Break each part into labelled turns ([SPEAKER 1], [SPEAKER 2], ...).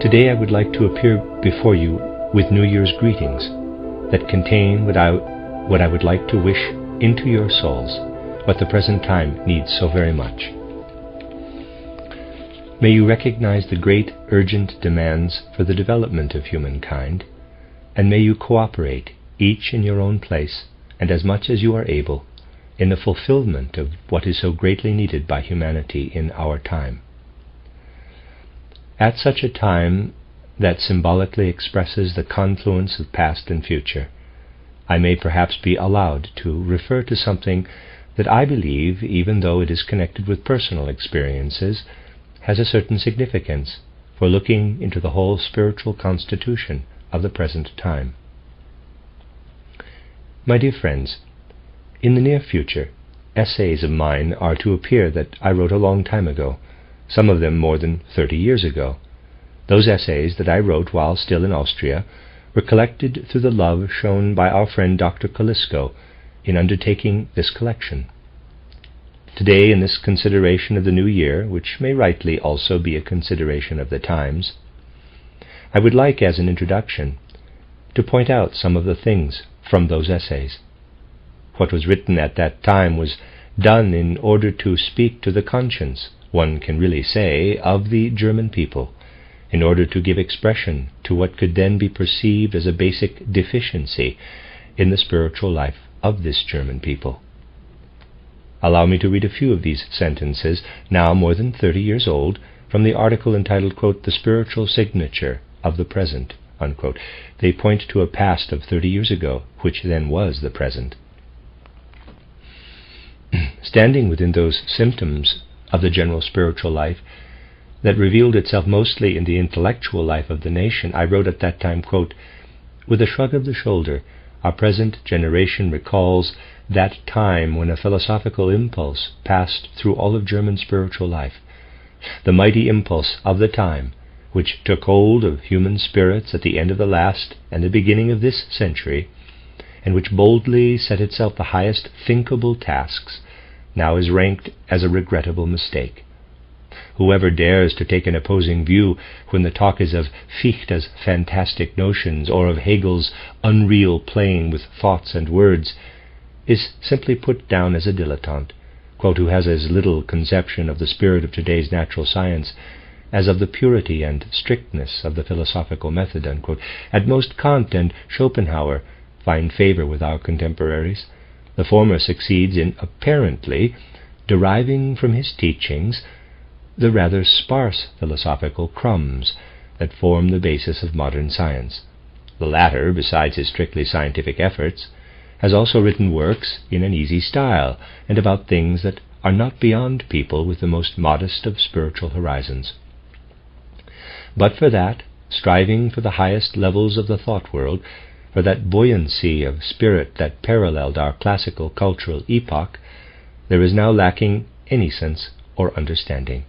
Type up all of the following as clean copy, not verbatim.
[SPEAKER 1] Today I would like to appear before you with New Year's greetings that contain what I would like to wish into your souls, what the present time needs so very much. May you recognize the great urgent demands for the development of humankind, and may you cooperate, each in your own place, and as much as you are able, in the fulfillment of what is so greatly needed by humanity in our time. At such a time that symbolically expresses the confluence of past and future, I may perhaps be allowed to refer to something that I believe, even though it is connected with personal experiences, has a certain significance for looking into the whole spiritual constitution of the present time. My dear friends, in the near future, essays of mine are to appear that I wrote a long time ago, some of them more than 30 years ago. Those essays that I wrote while still in Austria were collected through the love shown by our friend Dr. Kalisko in undertaking this collection. Today, in this consideration of the new year, which may rightly also be a consideration of the times, I would like, as an introduction, to point out some of the things from those essays. What was written at that time was done in order to speak to the conscience, one can really say, of the German people, in order to give expression to what could then be perceived as a basic deficiency in the spiritual life of this German people. Allow me to read a few of these sentences, now more than 30 years old, from the article entitled, quote, "The Spiritual Signature of the Present," unquote. They point to a past of 30 years ago, which then was the present. Standing within those symptoms of the general spiritual life that revealed itself mostly in the intellectual life of the nation, I wrote at that time, quote, "With a shrug of the shoulder, our present generation recalls that time when a philosophical impulse passed through all of German spiritual life, the mighty impulse of the time which took hold of human spirits at the end of the last and the beginning of this century, and which boldly set itself the highest thinkable tasks, now is ranked as a regrettable mistake. Whoever dares to take an opposing view when the talk is of Fichte's fantastic notions or of Hegel's unreal playing with thoughts and words is simply put down as a dilettante, quote, who has as little conception of the spirit of today's natural science as of the purity and strictness of the philosophical method," unquote. At most, Kant and Schopenhauer find favor with our contemporaries. The former succeeds in apparently deriving from his teachings the rather sparse philosophical crumbs that form the basis of modern science. The latter, besides his strictly scientific efforts, has also written works in an easy style and about things that are not beyond people with the most modest of spiritual horizons. But for that, striving for the highest levels of the thought world, for that buoyancy of spirit that paralleled our classical cultural epoch, there is now lacking any sense or understanding.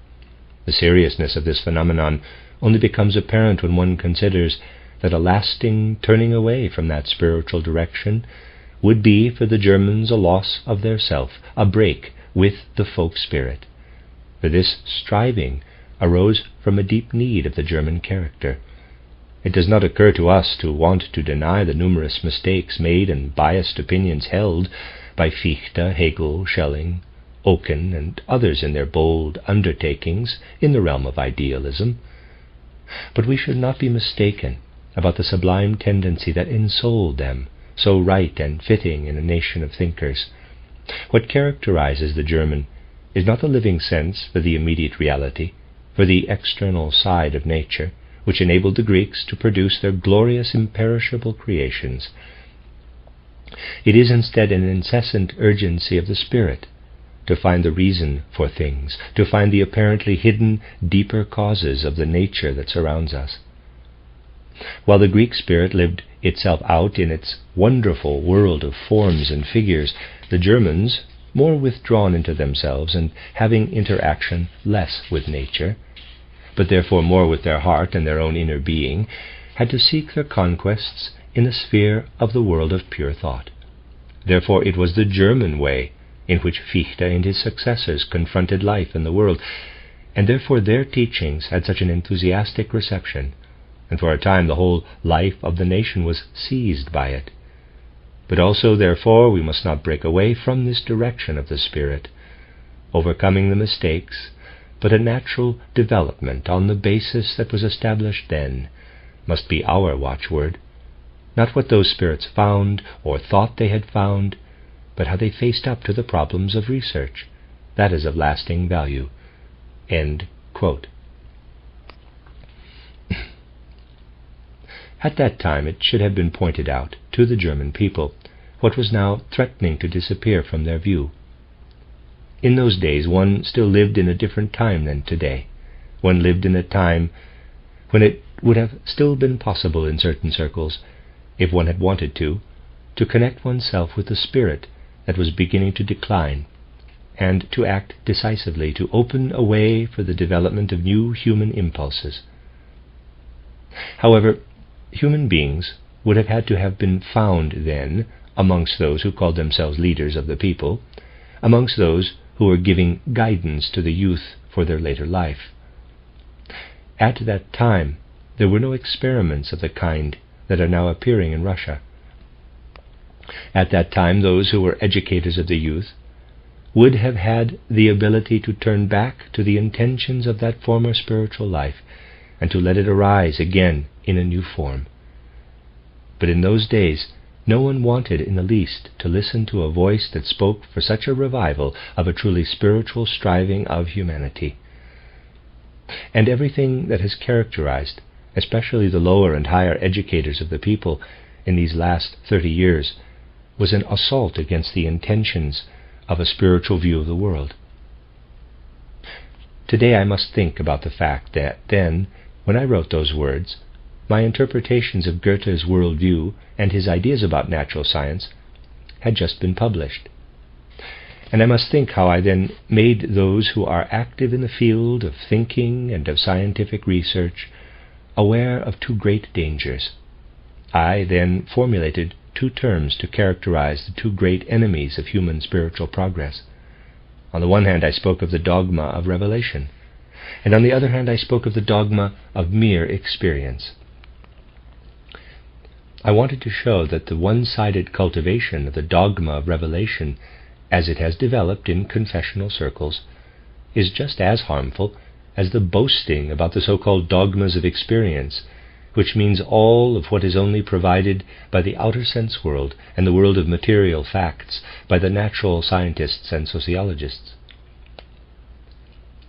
[SPEAKER 1] The seriousness of this phenomenon only becomes apparent when one considers that a lasting turning away from that spiritual direction would be for the Germans a loss of their self, a break with the folk spirit. For this striving arose from a deep need of the German character. It does not occur to us to want to deny the numerous mistakes made and biased opinions held by Fichte, Hegel, Schelling, Oken, and others in their bold undertakings in the realm of idealism. But we should not be mistaken about the sublime tendency that ensouled them, so right and fitting in a nation of thinkers. What characterizes the German is not the living sense for the immediate reality, for the external side of nature, which enabled the Greeks to produce their glorious imperishable creations. It is instead an incessant urgency of the spirit to find the reason for things, to find the apparently hidden deeper causes of the nature that surrounds us. While the Greek spirit lived itself out in its wonderful world of forms and figures, the Germans, more withdrawn into themselves and having interaction less with nature, but therefore more with their heart and their own inner being, had to seek their conquests in the sphere of the world of pure thought. Therefore it was the German way in which Fichte and his successors confronted life and the world, and therefore their teachings had such an enthusiastic reception, and for a time the whole life of the nation was seized by it. But also, therefore, we must not break away from this direction of the Spirit, overcoming the mistakes, but a natural development on the basis that was established then must be our watchword, not what those spirits found or thought they had found, but how they faced up to the problems of research. That is of lasting value. End quote. At that time it should have been pointed out to the German people what was now threatening to disappear from their view. In those days one still lived in a different time than today. One lived in a time when it would have still been possible in certain circles, if one had wanted to connect oneself with the spirit that was beginning to decline, and to act decisively to open a way for the development of new human impulses. However, human beings would have had to have been found then amongst those who called themselves leaders of the people, amongst those who were giving guidance to the youth for their later life. At that time, there were no experiments of the kind that are now appearing in Russia. At that time, those who were educators of the youth would have had the ability to turn back to the intentions of that former spiritual life and to let it arise again in a new form. But in those days, no one wanted in the least to listen to a voice that spoke for such a revival of a truly spiritual striving of humanity. And everything that has characterized, especially the lower and higher educators of the people in these last 30 years, was an assault against the intentions of a spiritual view of the world. Today I must think about the fact that then, when I wrote those words, my interpretations of Goethe's worldview and his ideas about natural science had just been published. And I must think how I then made those who are active in the field of thinking and of scientific research aware of two great dangers. I then formulated two terms to characterize the two great enemies of human spiritual progress. On the one hand, I spoke of the dogma of revelation, and on the other hand, I spoke of the dogma of mere experience. I wanted to show that the one-sided cultivation of the dogma of revelation, as it has developed in confessional circles, is just as harmful as the boasting about the so-called dogmas of experience, which means all of what is only provided by the outer sense world and the world of material facts by the natural scientists and sociologists.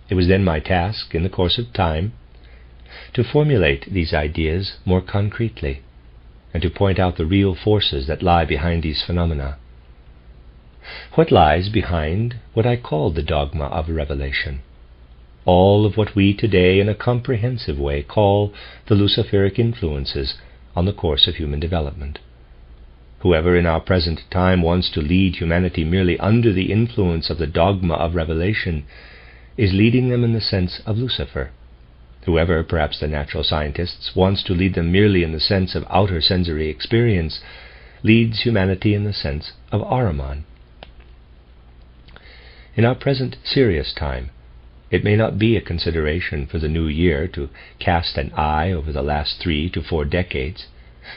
[SPEAKER 1] It was then my task, in the course of time, to formulate these ideas more concretely, and to point out the real forces that lie behind these phenomena. What lies behind what I call the dogma of revelation? All of what we today in a comprehensive way call the Luciferic influences on the course of human development. Whoever in our present time wants to lead humanity merely under the influence of the dogma of revelation is leading them in the sense of Lucifer. Whoever, perhaps the natural scientists, wants to lead them merely in the sense of outer sensory experience leads humanity in the sense of Ahriman. In our present serious time, it may not be a consideration for the new year to cast an eye over the last 3 to 4 decades,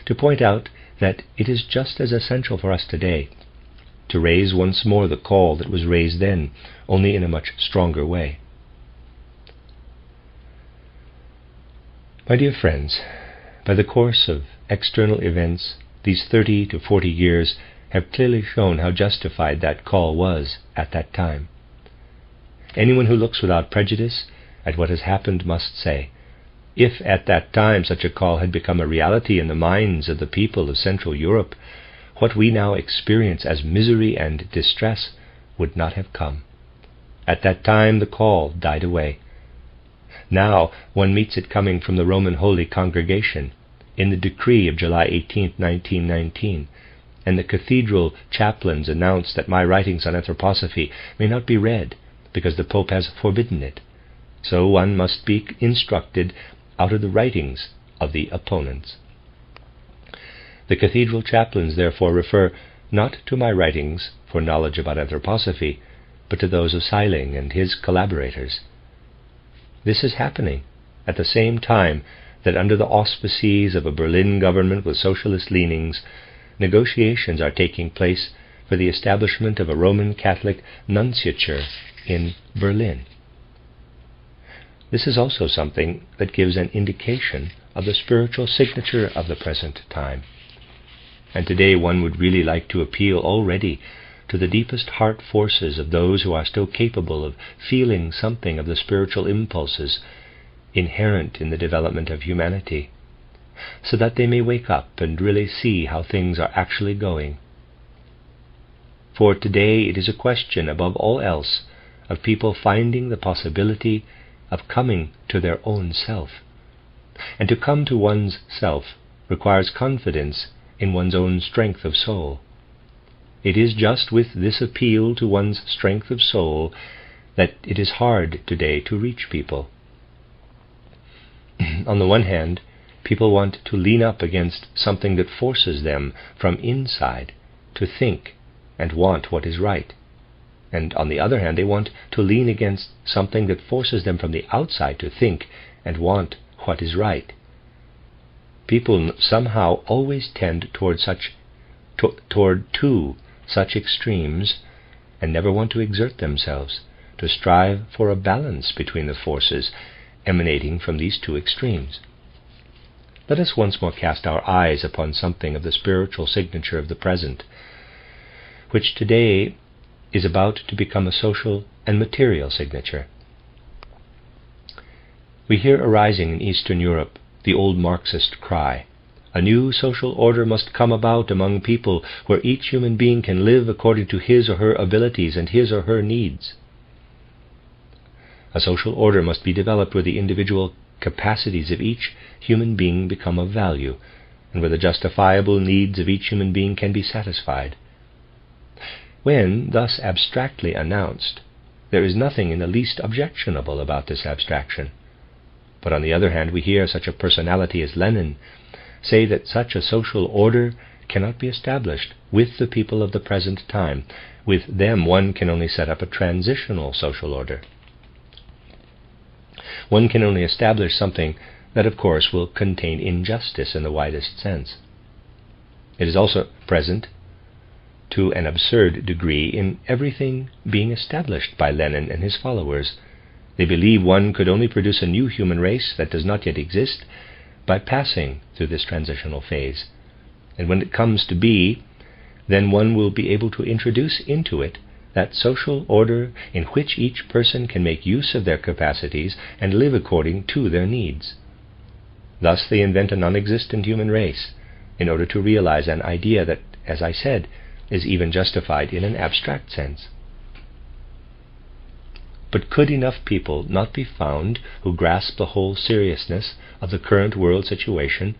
[SPEAKER 1] to point out that it is just as essential for us today to raise once more the call that was raised then, only in a much stronger way. My dear friends, by the course of external events, these 30 to 40 years have clearly shown how justified that call was at that time. Anyone who looks without prejudice at what has happened must say, if at that time such a call had become a reality in the minds of the people of Central Europe, what we now experience as misery and distress would not have come. At that time the call died away. Now one meets it coming from the Roman Holy Congregation in the decree of July 18, 1919, and the cathedral chaplains announce that my writings on anthroposophy may not be read because the Pope has forbidden it. So one must be instructed out of the writings of the opponents. The cathedral chaplains therefore refer not to my writings for knowledge about anthroposophy, but to those of Seiling and his collaborators. This is happening at the same time that under the auspices of a Berlin government with socialist leanings, negotiations are taking place for the establishment of a Roman Catholic nunciature in Berlin. This is also something that gives an indication of the spiritual signature of the present time. And today one would really like to appeal already to the deepest heart forces of those who are still capable of feeling something of the spiritual impulses inherent in the development of humanity, so that they may wake up and really see how things are actually going. For today it is a question, above all else, of people finding the possibility of coming to their own self. And to come to one's self requires confidence in one's own strength of soul. It is just with this appeal to one's strength of soul that it is hard today to reach people. On the one hand, people want to lean up against something that forces them from inside to think and want what is right. And on the other hand, they want to lean against something that forces them from the outside to think and want what is right. People somehow always tend toward two such extremes and never want to exert themselves to strive for a balance between the forces emanating from these two extremes. Let us once more cast our eyes upon something of the spiritual signature of the present, which today is about to become a social and material signature. We hear arising in Eastern Europe the old Marxist cry, "A new social order must come about among people where each human being can live according to his or her abilities and his or her needs." A social order must be developed where the individual capacities of each human being become of value, and where the justifiable needs of each human being can be satisfied. When thus abstractly announced, there is nothing in the least objectionable about this abstraction. But on the other hand, we hear such a personality as Lenin say that such a social order cannot be established with the people of the present time. With them one can only set up a transitional social order. One can only establish something that, of course, will contain injustice in the widest sense. It is also present to an absurd degree in everything being established by Lenin and his followers. They believe one could only produce a new human race that does not yet exist by passing through this transitional phase. And when it comes to be, then one will be able to introduce into it that social order in which each person can make use of their capacities and live according to their needs. Thus they invent a non-existent human race in order to realize an idea that, as I said, is even justified in an abstract sense. But could enough people not be found who grasp the whole seriousness of the current world situation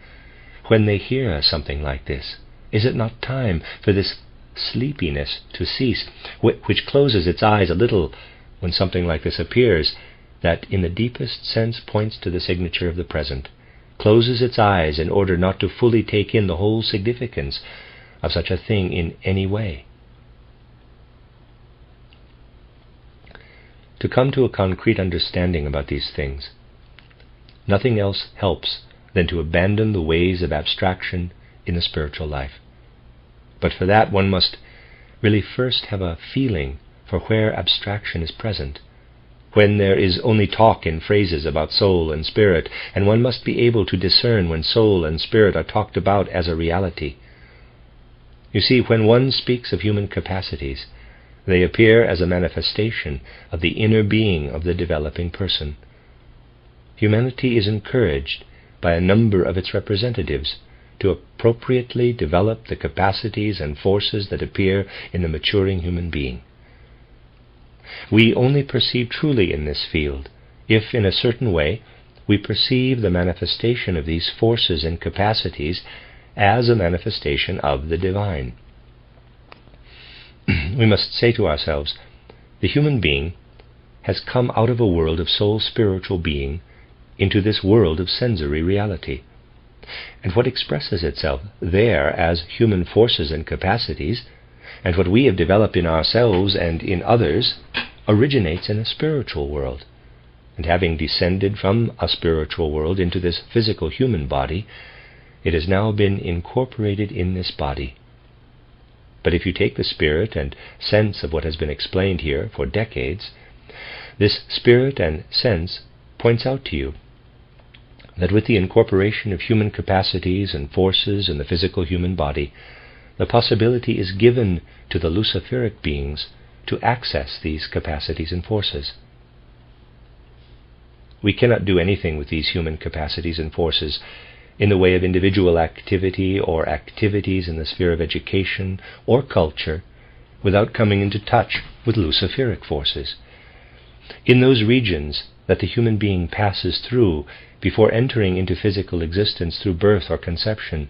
[SPEAKER 1] when they hear something like this? Is it not time for this sleepiness to cease, which closes its eyes a little when something like this appears, that in the deepest sense points to the signature of the present, closes its eyes in order not to fully take in the whole significance of such a thing in any way? To come to a concrete understanding about these things, nothing else helps than to abandon the ways of abstraction in the spiritual life. But for that one must really first have a feeling for where abstraction is present, when there is only talk in phrases about soul and spirit, and one must be able to discern when soul and spirit are talked about as a reality. You see, when one speaks of human capacities, they appear as a manifestation of the inner being of the developing person. Humanity is encouraged by a number of its representatives to appropriately develop the capacities and forces that appear in the maturing human being. We only perceive truly in this field if, in a certain way, we perceive the manifestation of these forces and capacities as a manifestation of the divine. We must say to ourselves, the human being has come out of a world of soul-spiritual being into this world of sensory reality. And what expresses itself there as human forces and capacities, and what we have developed in ourselves and in others, originates in a spiritual world. and having descended from a spiritual world into this physical human body, it has now been incorporated in this body. But if you take the spirit and sense of what has been explained here for decades, this spirit and sense points out to you that with the incorporation of human capacities and forces in the physical human body, the possibility is given to the Luciferic beings to access these capacities and forces. We cannot do anything with these human capacities and forces in the way of individual activity or activities in the sphere of education or culture without coming into touch with Luciferic forces. In those regions that the human being passes through before entering into physical existence through birth or conception,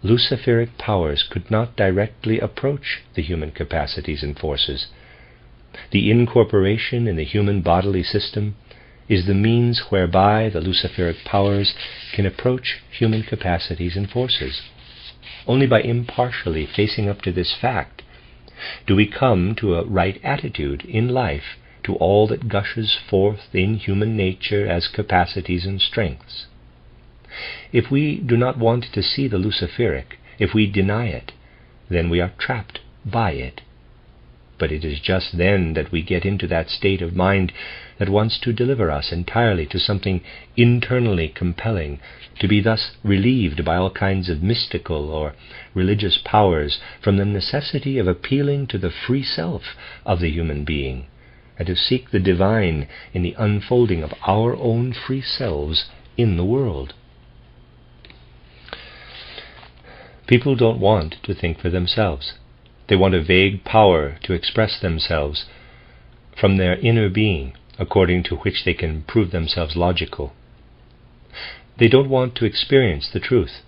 [SPEAKER 1] Luciferic powers could not directly approach the human capacities and forces. The incorporation in the human bodily system is the means whereby the Luciferic powers can approach human capacities and forces. Only by impartially facing up to this fact do we come to a right attitude in life to all that gushes forth in human nature as capacities and strengths. If we do not want to see the Luciferic, if we deny it, then we are trapped by it. But it is just then that we get into that state of mind that wants to deliver us entirely to something internally compelling, to be thus relieved by all kinds of mystical or religious powers from the necessity of appealing to the free self of the human being, and to seek the divine in the unfolding of our own free selves in the world. People don't want to think for themselves. They want a vague power to express themselves from their inner being, according to which they can prove themselves logical. They don't want to experience the truth.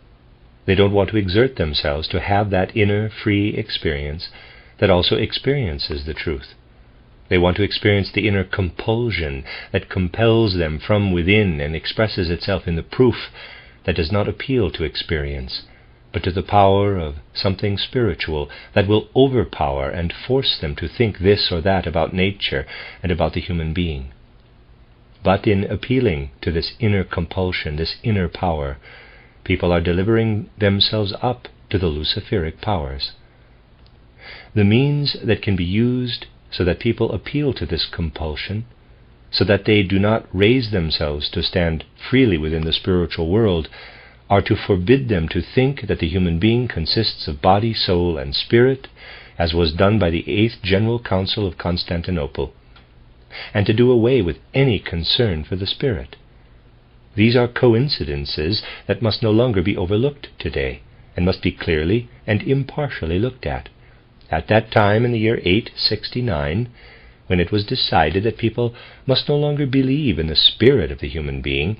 [SPEAKER 1] They don't want to exert themselves to have that inner free experience that also experiences the truth. They want to experience the inner compulsion that compels them from within and expresses itself in the proof that does not appeal to experience, but to the power of something spiritual that will overpower and force them to think this or that about nature and about the human being. But in appealing to this inner compulsion, this inner power, people are delivering themselves up to the Luciferic powers. The means that can be used so that people appeal to this compulsion, so that they do not raise themselves to stand freely within the spiritual world, are to forbid them to think that the human being consists of body, soul, and spirit, as was done by the 8th General Council of Constantinople, and to do away with any concern for the spirit. These are coincidences that must no longer be overlooked today, and must be clearly and impartially looked at. At that time, in the year 869, when it was decided that people must no longer believe in the spirit of the human being,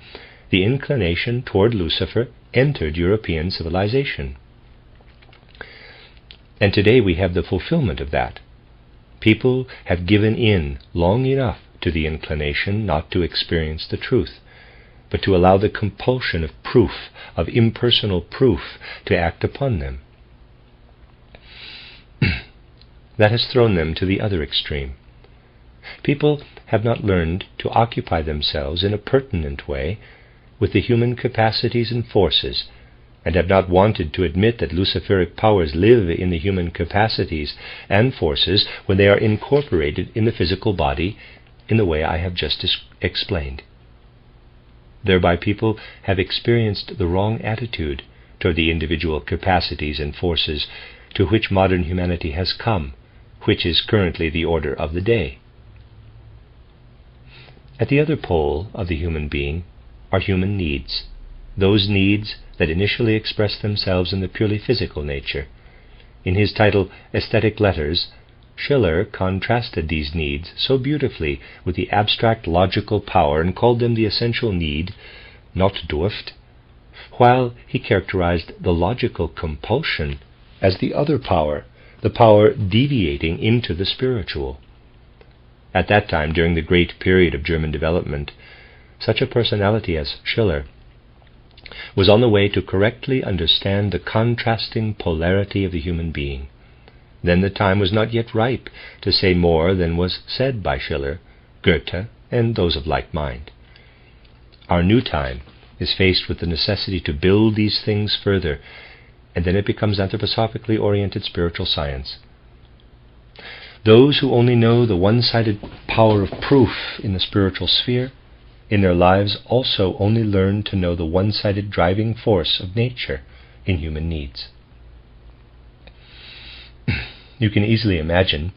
[SPEAKER 1] the inclination toward Lucifer entered European civilization. And today we have the fulfillment of that. People have given in long enough to the inclination not to experience the truth, but to allow the compulsion of proof, of impersonal proof, to act upon them. That has thrown them to the other extreme. People have not learned to occupy themselves in a pertinent way with the human capacities and forces, and have not wanted to admit that Luciferic powers live in the human capacities and forces when they are incorporated in the physical body in the way I have just explained. Thereby people have experienced the wrong attitude toward the individual capacities and forces to which modern humanity has come, which is currently the order of the day. At the other pole of the human being are human needs, those needs that initially express themselves in the purely physical nature. In his title, Aesthetic Letters, Schiller contrasted these needs so beautifully with the abstract logical power and called them the essential need, Notdurft, while he characterized the logical compulsion as the other power, the power deviating into the spiritual. At that time, during the great period of German development, such a personality as Schiller was on the way to correctly understand the contrasting polarity of the human being. Then the time was not yet ripe to say more than was said by Schiller, Goethe, and those of like mind. Our new time is faced with the necessity to build these things further, and then it becomes anthroposophically oriented spiritual science. Those who only know the one-sided power of proof in the spiritual sphere, in their lives also only learn to know the one-sided driving force of nature in human needs. You can easily imagine,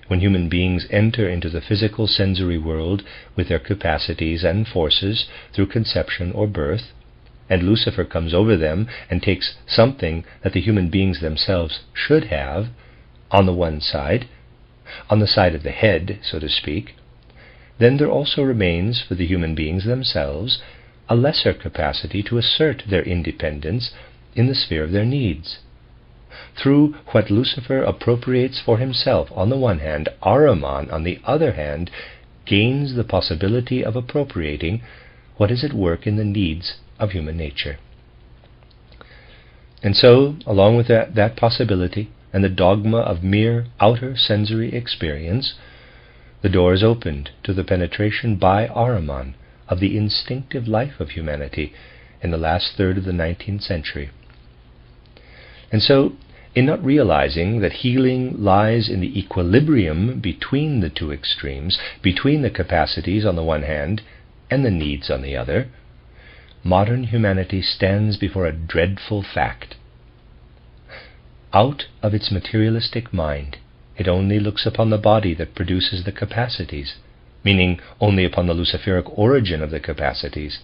[SPEAKER 1] when human beings enter into the physical sensory world with their capacities and forces through conception or birth, and Lucifer comes over them and takes something that the human beings themselves should have on the one side, on the side of the head, so to speak, then there also remains for the human beings themselves a lesser capacity to assert their independence in the sphere of their needs. Through what Lucifer appropriates for himself on the one hand, Ahriman on the other hand gains the possibility of appropriating what is at work in the needs of human nature. And so, along with that possibility and the dogma of mere outer sensory experience, the door is opened to the penetration by Ahriman of the instinctive life of humanity in the last third of the 19th century. And so, in not realizing that healing lies in the equilibrium between the two extremes, between the capacities on the one hand and the needs on the other, modern humanity stands before a dreadful fact. Out of its materialistic mind, it only looks upon the body that produces the capacities, meaning only upon the Luciferic origin of the capacities,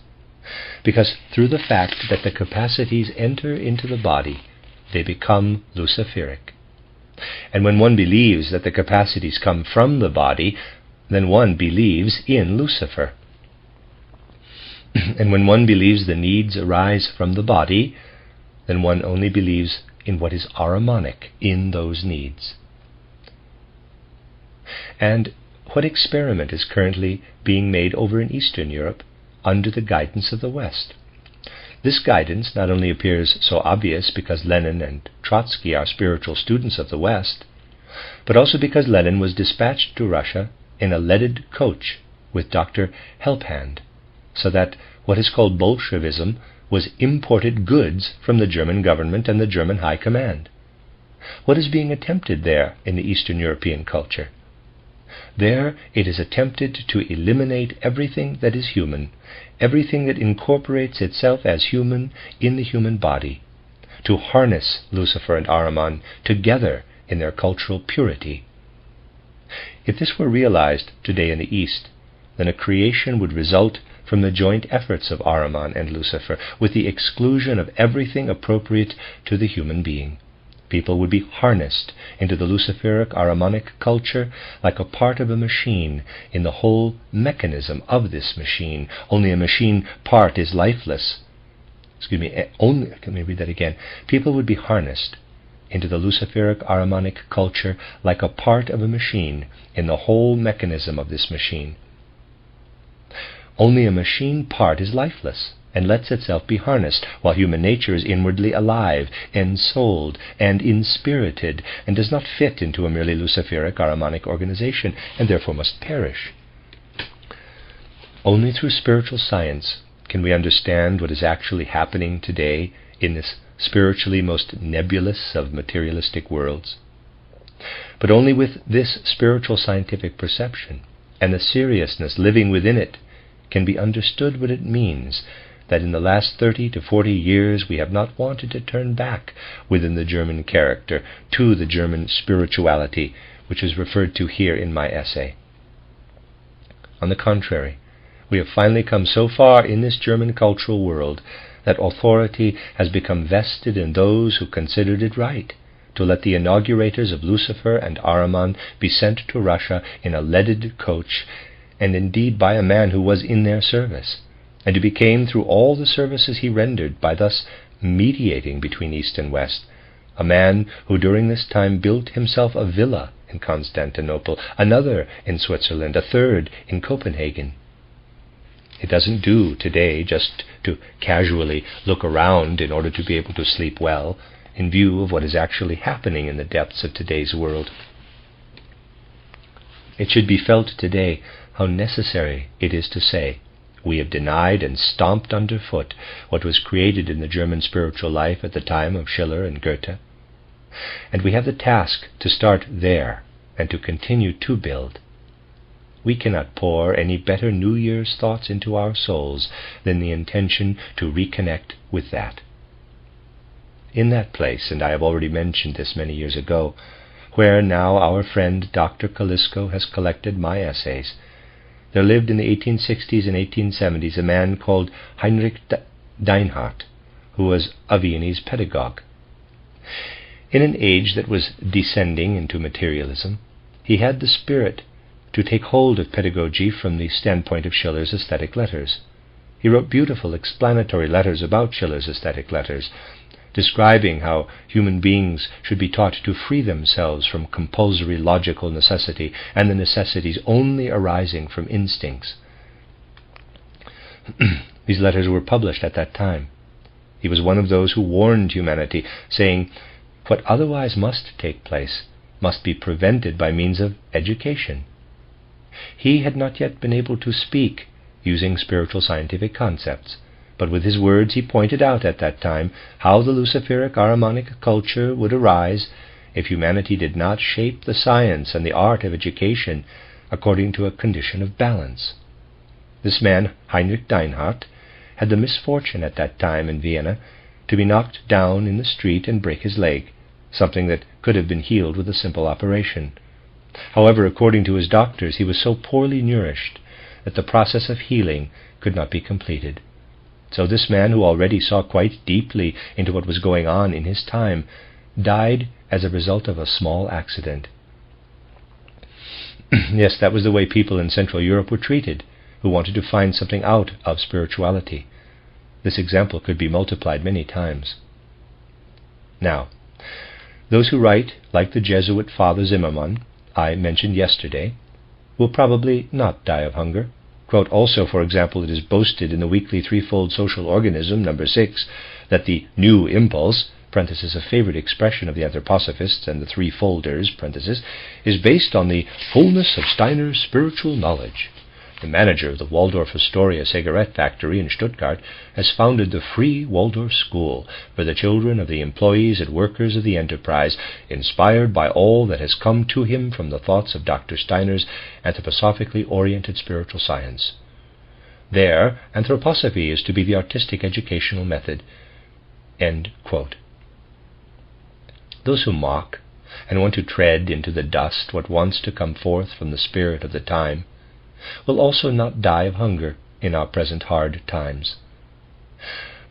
[SPEAKER 1] because through the fact that the capacities enter into the body, they become Luciferic. And when one believes that the capacities come from the body, then one believes in Lucifer. And when one believes the needs arise from the body, then one only believes in what is Ahrimanic in those needs. And what experiment is currently being made over in Eastern Europe under the guidance of the West? This guidance not only appears so obvious because Lenin and Trotsky are spiritual students of the West, but also because Lenin was dispatched to Russia in a leaded coach with Dr. Helphand, so that what is called Bolshevism was imported goods from the German government and the German High Command. What is being attempted there in the Eastern European culture? There it is attempted to eliminate everything that is human, everything that incorporates itself as human in the human body, to harness Lucifer and Ahriman together in their cultural purity. If this were realized today in the East, then a creation would result from the joint efforts of Ahriman and Lucifer, with the exclusion of everything appropriate to the human being. People would be harnessed into the Luciferic Ahrimanic culture like a part of a machine in the whole mechanism of this machine. Only a machine part is lifeless. Let me read that again. People would be harnessed into the Luciferic Ahrimanic culture like a part of a machine in the whole mechanism of this machine. Only a machine part is lifeless and lets itself be harnessed, while human nature is inwardly alive, ensouled, and inspirited, and does not fit into a merely Luciferic Ahrimanic organization, and therefore must perish. Only through spiritual science can we understand what is actually happening today in this spiritually most nebulous of materialistic worlds. But only with this spiritual scientific perception, and the seriousness living within it, can be understood what it means that in the last 30 to 40 years we have not wanted to turn back within the German character to the German spirituality, which is referred to here in my essay. On the contrary, we have finally come so far in this German cultural world that authority has become vested in those who considered it right to let the inaugurators of Lucifer and Ahriman be sent to Russia in a leaded coach, and indeed by a man who was in their service, and who became, through all the services he rendered by thus mediating between East and West, a man who during this time built himself a villa in Constantinople, another in Switzerland, a third in Copenhagen. It doesn't do today just to casually look around in order to be able to sleep well, in view of what is actually happening in the depths of today's world. It should be felt today how necessary it is to say, we have denied and stomped underfoot what was created in the German spiritual life at the time of Schiller and Goethe. And we have the task to start there and to continue to build. We cannot pour any better New Year's thoughts into our souls than the intention to reconnect with that. In that place, and I have already mentioned this many years ago, where now our friend Dr. Kalisko has collected my essays, there lived in the 1860s and 1870s a man called Heinrich Deinhardt, who was a Viennese pedagogue. In an age that was descending into materialism, he had the spirit to take hold of pedagogy from the standpoint of Schiller's aesthetic letters. He wrote beautiful explanatory letters about Schiller's aesthetic letters, describing how human beings should be taught to free themselves from compulsory logical necessity and the necessities only arising from instincts. These letters were published at that time. He was one of those who warned humanity, saying, what otherwise must take place must be prevented by means of education. He had not yet been able to speak using spiritual scientific concepts, but with his words he pointed out at that time how the Luciferic Ahrimanic culture would arise if humanity did not shape the science and the art of education according to a condition of balance. This man, Heinrich Deinhardt, had the misfortune at that time in Vienna to be knocked down in the street and break his leg, something that could have been healed with a simple operation. However, according to his doctors, he was so poorly nourished that the process of healing could not be completed. So this man, who already saw quite deeply into what was going on in his time, died as a result of a small accident. Yes, that was the way people in Central Europe were treated, who wanted to find something out of spirituality. This example could be multiplied many times. Now, those who write, like the Jesuit Father Zimmermann, I mentioned yesterday, will probably not die of hunger. Quote, also, for example, it is boasted in the weekly threefold social organism, number 6, that the new impulse, parenthesis, a favorite expression of the anthroposophists and the threefolders, parenthesis, is based on the fullness of Steiner's spiritual knowledge. The manager of the Waldorf Astoria cigarette factory in Stuttgart has founded the Free Waldorf School for the children of the employees and workers of the enterprise, inspired by all that has come to him from the thoughts of Dr. Steiner's anthroposophically oriented spiritual science. There, anthroposophy is to be the artistic educational method. End quote. Those who mock and want to tread into the dust what wants to come forth from the spirit of the time will also not die of hunger in our present hard times.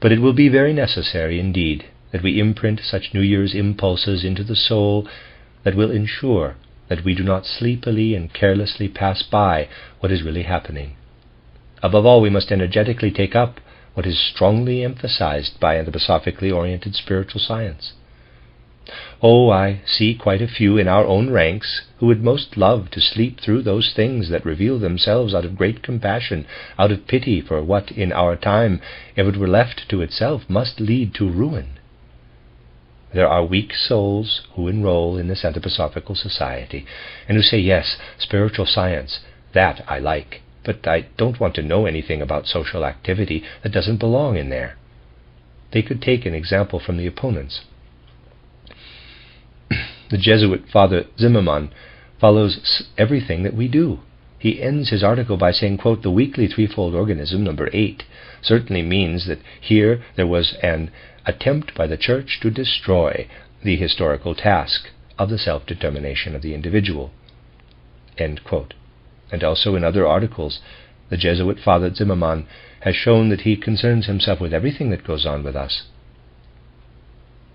[SPEAKER 1] But it will be very necessary indeed that we imprint such New Year's impulses into the soul that will ensure that we do not sleepily and carelessly pass by what is really happening. Above all, we must energetically take up what is strongly emphasized by anthroposophically oriented spiritual science. Oh, I see quite a few in our own ranks who would most love to sleep through those things that reveal themselves out of great compassion, out of pity for what in our time, if it were left to itself, must lead to ruin. There are weak souls who enroll in this anthroposophical society, and who say, yes, spiritual science, that I like, but I don't want to know anything about social activity that doesn't belong in there. They could take an example from the opponents. The Jesuit Father Zimmermann follows everything that we do. He ends his article by saying, quote, the weekly threefold organism, number 8, certainly means that here there was an attempt by the Church to destroy the historical task of the self-determination of the individual. End quote. And also in other articles, the Jesuit Father Zimmermann has shown that he concerns himself with everything that goes on with us.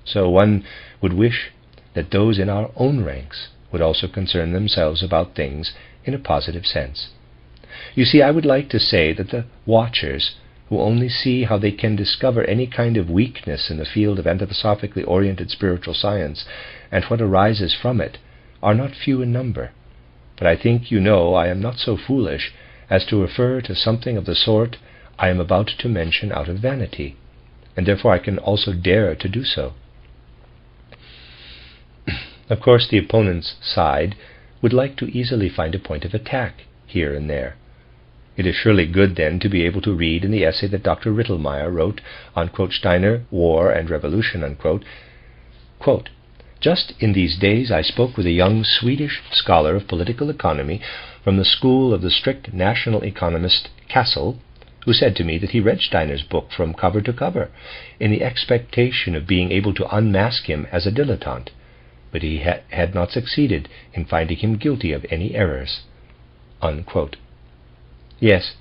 [SPEAKER 1] So one would wish that those in our own ranks would also concern themselves about things in a positive sense. You see, I would like to say that the watchers who only see how they can discover any kind of weakness in the field of anthroposophically oriented spiritual science and what arises from it are not few in number. But I think you know I am not so foolish as to refer to something of the sort I am about to mention out of vanity, and therefore I can also dare to do so. Of course, the opponent's side would like to easily find a point of attack here and there, It is surely good, then, to be able to read in the essay that Dr. Rittelmeyer wrote on, Steiner, War and Revolution, quote, "Just in these days I spoke with a young Swedish scholar of political economy from the school of the strict national economist Cassel, who said to me that he read Steiner's book from cover to cover in the expectation of being able to unmask him as a dilettante, but he had not succeeded in finding him guilty of any errors." Unquote. Yes,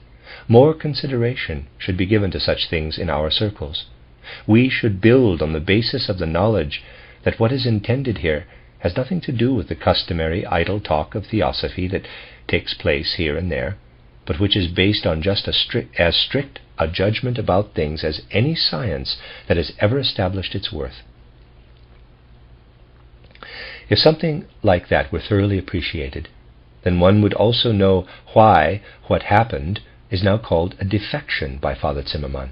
[SPEAKER 1] more consideration should be given to such things in our circles. We should build on the basis of the knowledge that what is intended here has nothing to do with the customary idle talk of theosophy that takes place here and there, but which is based on just as strict a judgment about things as any science that has ever established its worth. If something like that were thoroughly appreciated, then one would also know why what happened is now called a defection by Father Zimmermann.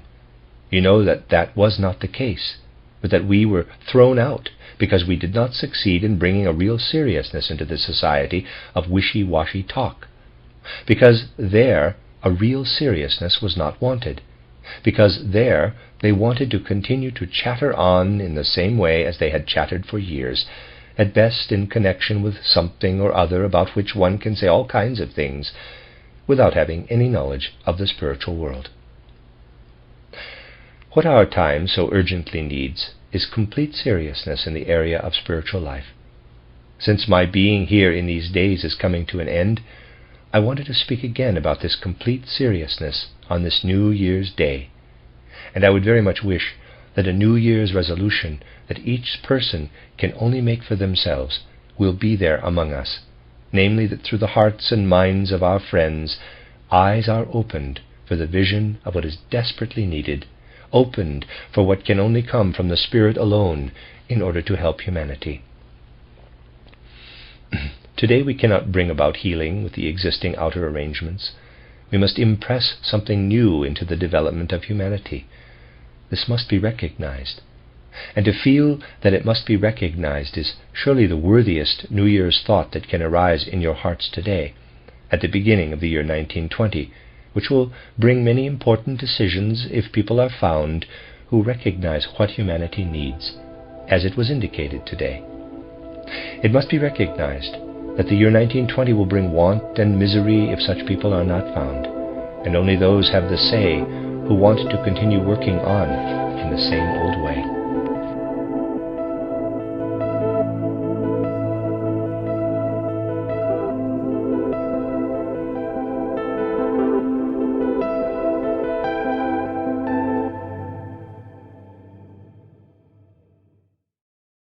[SPEAKER 1] You know that was not the case, but that we were thrown out because we did not succeed in bringing a real seriousness into the society of wishy-washy talk, because there a real seriousness was not wanted, because there they wanted to continue to chatter on in the same way as they had chattered for years, at best in connection with something or other about which one can say all kinds of things without having any knowledge of the spiritual world. What our time so urgently needs is complete seriousness in the area of spiritual life. Since my being here in these days is coming to an end, I wanted to speak again about this complete seriousness on this New Year's Day, and I would very much wish that a New Year's resolution that each person can only make for themselves will be there among us, namely that through the hearts and minds of our friends, eyes are opened for the vision of what is desperately needed, opened for what can only come from the Spirit alone in order to help humanity. Today we cannot bring about healing with the existing outer arrangements. We must impress something new into the development of humanity. This must be recognized. And to feel that it must be recognized is surely the worthiest New Year's thought that can arise in your hearts today, at the beginning of the year 1920, which will bring many important decisions if people are found who recognize what humanity needs, as it was indicated today. It must be recognized that the year 1920 will bring want and misery if such people are not found, and only those have the say who want to continue working on in the same